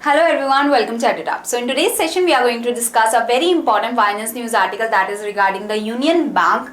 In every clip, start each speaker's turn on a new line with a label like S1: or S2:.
S1: Hello everyone, welcome to EduTap. So in today's session, we are going to discuss a very important finance news article that is regarding the Union Bank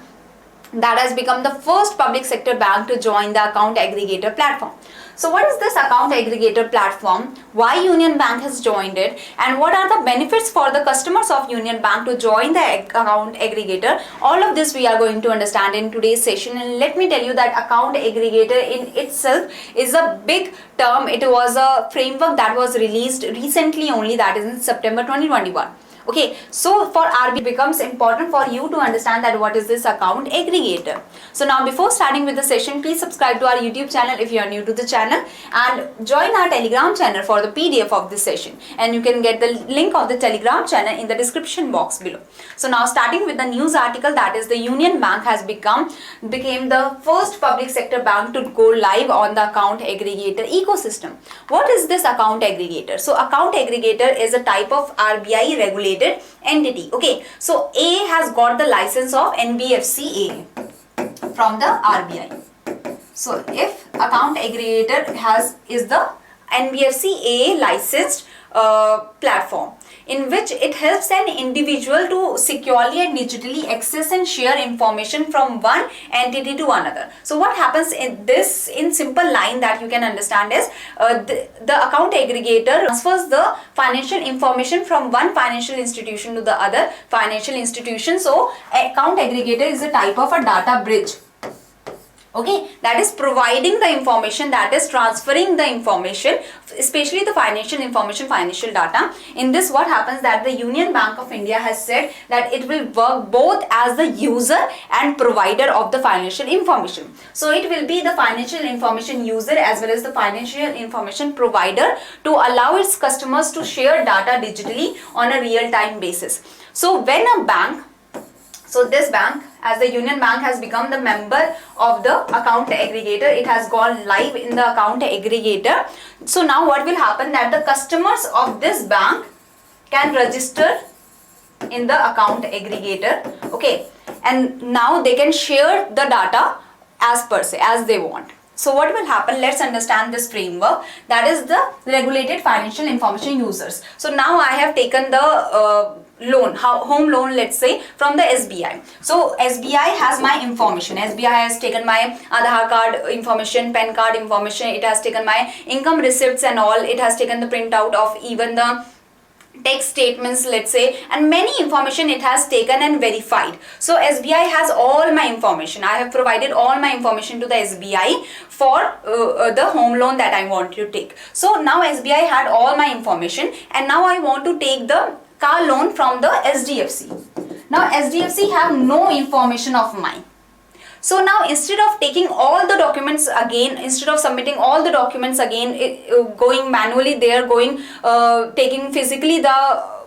S1: that has become the first public sector bank to join the account aggregator platform. So what is this account aggregator platform? Why Union Bank has joined it? And what are the benefits for the customers of Union Bank to join the account aggregator? All of this we are going to understand in today's session. And let me tell you that account aggregator in itself is a big term. It was a framework that was released recently only, that is in September 2021. Okay, so for RBI it becomes important for you to understand that what is this account aggregator. So now before starting with the session, please subscribe to our YouTube channel if you are new to the channel and join our Telegram channel for the PDF of this session, and you can get the link of the Telegram channel in the description box below. So now starting with the news article, that is the Union Bank has became the first public sector bank to go live on the account aggregator ecosystem. What is this account aggregator? So account aggregator is a type of RBI regulated entity. Okay, so A has got the license of NBFC from the RBI. So if account aggregator is the NBFC licensed platform in which it helps an individual to securely and digitally access and share information from one entity to another. So what happens in simple line that you can understand is the account aggregator transfers the financial information from one financial institution to the other financial institution. So account aggregator is a type of a data bridge. Okay, that is providing the information, that is transferring the information, especially the financial information, financial data. In this, what happens that the Union Bank of India has said that it will work both as the user and provider of the financial information. So it will be the financial information user as well as the financial information provider to allow its customers to share data digitally on a real-time basis. So when a bank, so this bank, as the Union Bank has become the member of the account aggregator, it has gone live in the account aggregator. So now what will happen that the customers of this bank can register in the account aggregator. Okay, and now they can share the data as per se, as they want. So what will happen? Let's understand this framework, that is the regulated financial information users. So now I have taken the home loan, let's say, from the SBI. So SBI has my information. SBI has taken my Aadhaar card information, PAN card information, it has taken my income receipts and all, it has taken the printout of even the tax statements, let's say, and many information it has taken and verified. So SBI has all my information. I have provided all my information to the SBI for the home loan that I want to take. So now SBI had all my information, and now I want to take the car loan from the SDFC. Now SDFC have no information of mine. So now instead of taking all the documents again, instead of submitting all the documents again, going manually there, taking physically the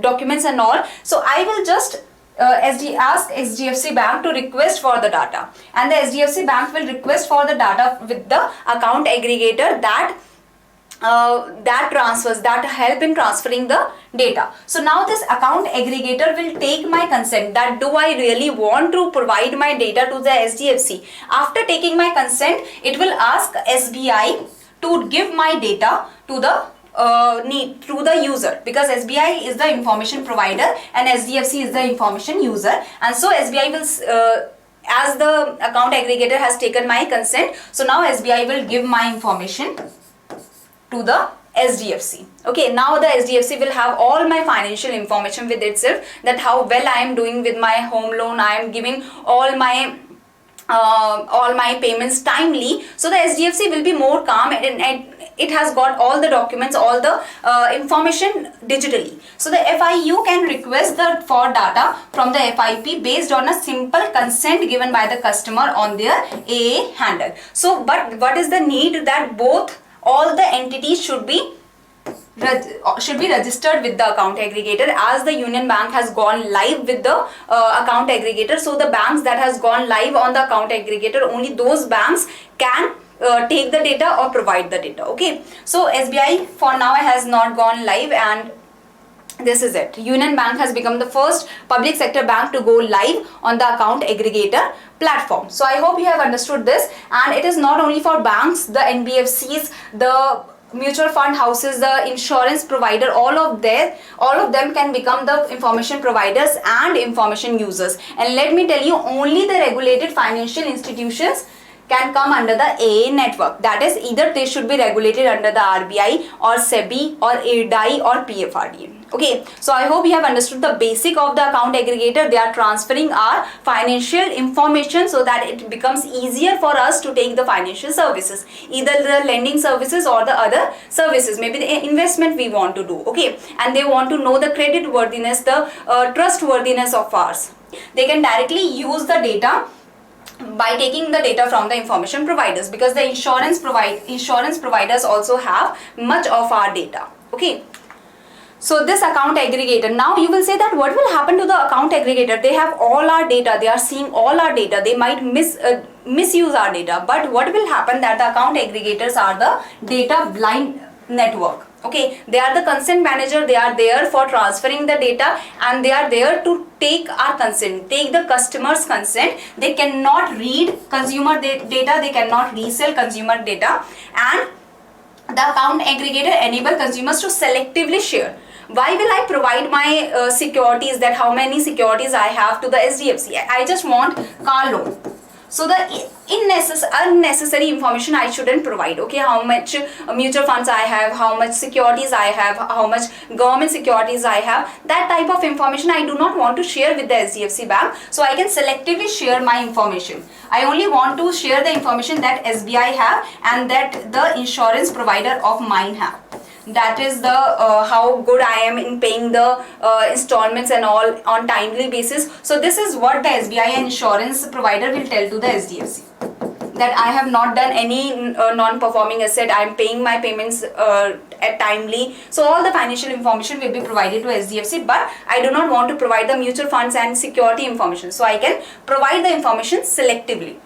S1: documents and all, so I will just ask SDFC Bank to request for the data, and the SDFC Bank will request for the data with the account aggregator that help in transferring the data. So now this account aggregator will take my consent that do I really want to provide my data to the SDFC. After taking my consent, it will ask SBI to give my data to the user, because SBI is the information provider and SDFC is the information user, and so SBI will as the account aggregator has taken my consent, so now SBI will give my information to the SDFC. Okay, now the SDFC will have all my financial information with itself, that how well I am doing with my home loan, I am giving all my payments timely. So the SDFC will be more calm, and it has got all the documents, all the information digitally. So the FIU can request for data from the FIP based on a simple consent given by the customer on their AA handle. So but what is the need that all the entities should be registered with the account aggregator, as the Union Bank has gone live with the account aggregator. So the banks that has gone live on the account aggregator, only those banks can take the data or provide the data. Okay, so SBI for now has not gone live, and this is it. Union Bank has become the first public sector bank to go live on the account aggregator platform. So I hope you have understood this, and it is not only for banks, the NBFCs, the mutual fund houses, the insurance provider, all of them can become the information providers and information users. And let me tell you, only the regulated financial institutions can come under the AA network. That is, either they should be regulated under the RBI or SEBI or EDI or PFRDA. Okay, so I hope you have understood the basic of the account aggregator. They are transferring our financial information so that it becomes easier for us to take the financial services, either the lending services or the other services, maybe the investment we want to do. Okay, and they want to know the credit worthiness, the trustworthiness of ours. They can directly use the data by taking the data from the information providers, because the insurance providers also have much of our data. Okay, so this account aggregator, now you will say that what will happen to the account aggregator? They have all our data, they are seeing all our data, they might misuse our data. But what will happen, that the account aggregators are the data blind network. Okay, they are the consent manager. They are there for transferring the data, and they are there to take our consent, take the customer's consent. They cannot read consumer data, they cannot resell consumer data, and the account aggregator enable consumers to selectively share. Why will I provide my securities, that how many securities I have to the SDFC? I just want car loan. So the unnecessary information I shouldn't provide. Okay, how much mutual funds I have, how much securities I have, how much government securities I have, that type of information I do not want to share with the SDFC bank. So I can selectively share my information. I only want to share the information that SBI have and that the insurance provider of mine have. That is the how good I am in paying the installments and all on timely basis. So this is what the SBI insurance provider will tell to the SDFC, that I have not done any non-performing asset, I am paying my payments at timely. So all the financial information will be provided to SDFC, but I do not want to provide the mutual funds and security information. So I can provide the information selectively.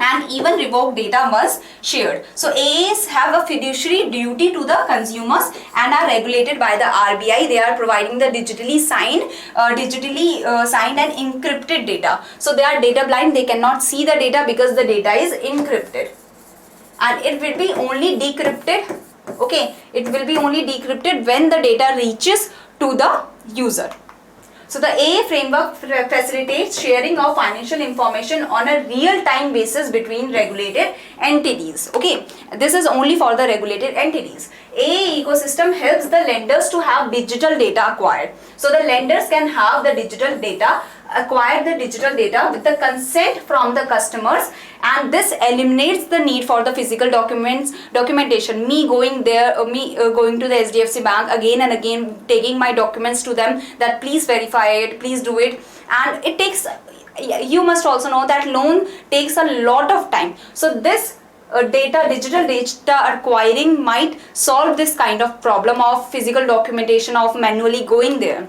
S1: And even revoked data was shared. So AAs have a fiduciary duty to the consumers and are regulated by the RBI. They are providing the digitally signed and encrypted data. So they are data blind. They cannot see the data because the data is encrypted, and it will be only decrypted. Okay, it will be only decrypted when the data reaches to the user. So the AA framework facilitates sharing of financial information on a real-time basis between regulated entities. Okay, this is only for the regulated entities. AA ecosystem helps the lenders to have digital data acquired. So the lenders can have the digital data, acquire the digital data with the consent from the customers, and this eliminates the need for the physical documentation. Me going there, going to the SDFC bank again and again, taking my documents to them that please verify it, please do it, and it takes. You must also know that loan takes a lot of time. So this digital data acquiring might solve this kind of problem of physical documentation, of manually going there.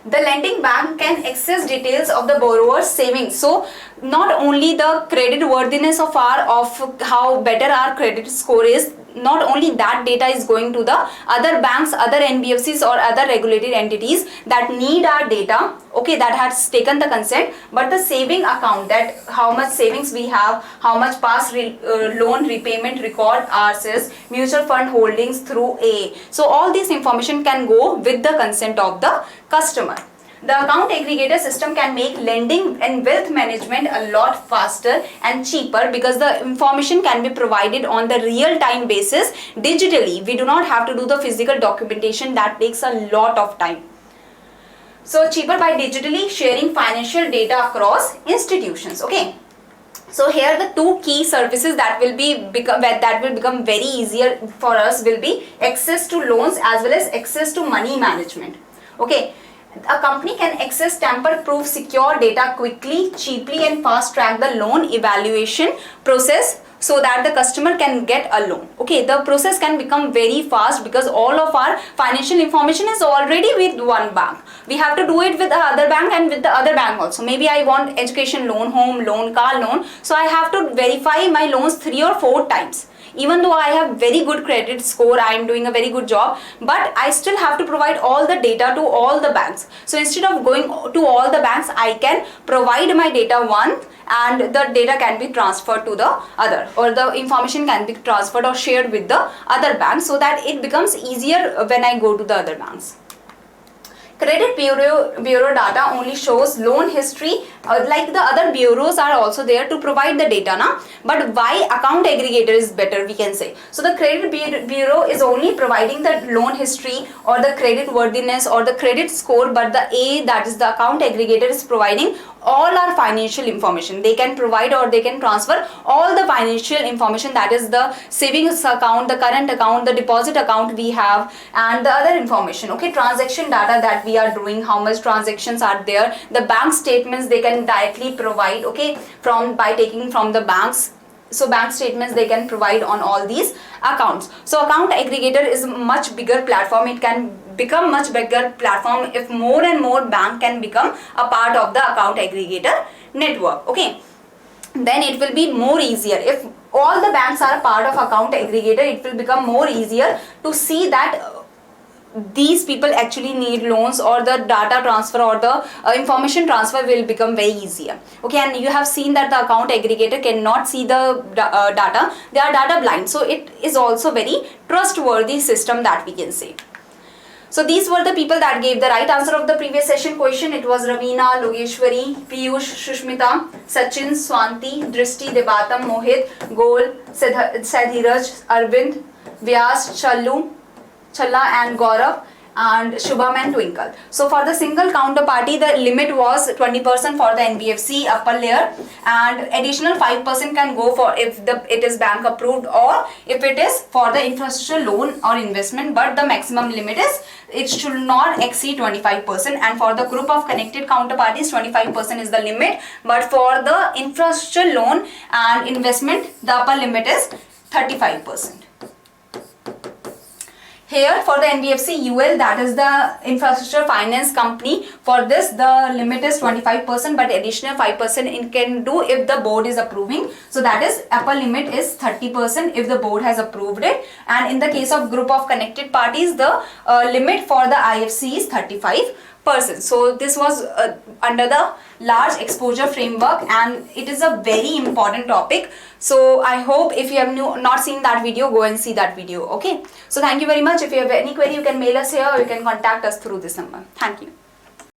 S1: The lending bank can access details of the borrower's savings. So not only the credit worthiness of how better our credit score is, not only that data is going to the other banks, other NBFCs or other regulated entities that need our data, okay, that has taken the consent, but the saving account, that how much savings we have, how much past loan repayment record ours is, mutual fund holdings through AA. So all this information can go with the consent of the customer. The account aggregator system can make lending and wealth management a lot faster and cheaper because the information can be provided on the real-time basis digitally. We do not have to do the physical documentation, that takes a lot of time. So cheaper by digitally sharing financial data across institutions. Okay. So here the two key services that will become very easier for us will be access to loans as well as access to money management. Okay. A company can access tamper-proof secure data quickly, cheaply and fast-track the loan evaluation process so that the customer can get a loan. Okay, the process can become very fast because all of our financial information is already with one bank. We have to do it with the other bank and with the other bank also. Maybe I want education loan, home loan, car loan. So I have to verify my loans 3 or 4 times. Even though I have very good credit score, I am doing a very good job, but I still have to provide all the data to all the banks. So instead of going to all the banks, I can provide my data once, and the data can be transferred to the other, or the information can be transferred or shared with the other banks, so that it becomes easier when I go to the other banks. Credit bureau data only shows loan history, like the other bureaus are also there to provide the data now, but why account aggregator is better, we can say. So the credit bureau is only providing the loan history or the credit worthiness or the credit score, but the A, that is the account aggregator, is providing all our financial information. They can provide or they can transfer all the financial information, that is the savings account, the current account, the deposit account we have, and the other information. Okay, transaction data that we are doing, how much transactions are there, the bank statements they can directly provide, okay, from by taking from the banks. So bank statements they can provide on all these accounts. So account aggregator is a much bigger platform. It can become much bigger platform if more and more bank can become a part of the account aggregator network. Okay, then it will be more easier. If all the banks are a part of account aggregator, it will become more easier to see that these people actually need loans, or the data transfer or the information transfer will become very easier. Okay, and you have seen that the account aggregator cannot see the data. They are data blind, so it is also very trustworthy system that we can say. So these were the people that gave the right answer of the previous session question. It was Ravina, Logeshwari, Piyush, Shushmita, Sachin, Swanti, Drishti, Debatam, Mohit, Gol, Sadhiraj, Arvind, Vyas, Challa and Gaurav, and Shubham and Twinkle. So for the single counterparty, the limit was 20% for the NBFC upper layer, and additional 5% can go for if it is bank approved, or if it is for the infrastructure loan or investment, but the maximum limit is it should not exceed 25%, and for the group of connected counterparties 25% is the limit, but for the infrastructure loan and investment the upper limit is 35%. Here for the NBFC UL, that is the infrastructure finance company, for this the limit is 25%, but additional 5% it can do if the board is approving. So that is upper limit is 30% if the board has approved it, and in the case of group of connected parties the limit for the IFC is 35%. So this was under the large exposure framework, and it is a very important topic. So I hope if you have not seen that video, go and see that video. Okay, so thank you very much. If you have any query, you can mail us here, or you can contact us through this number. Thank you.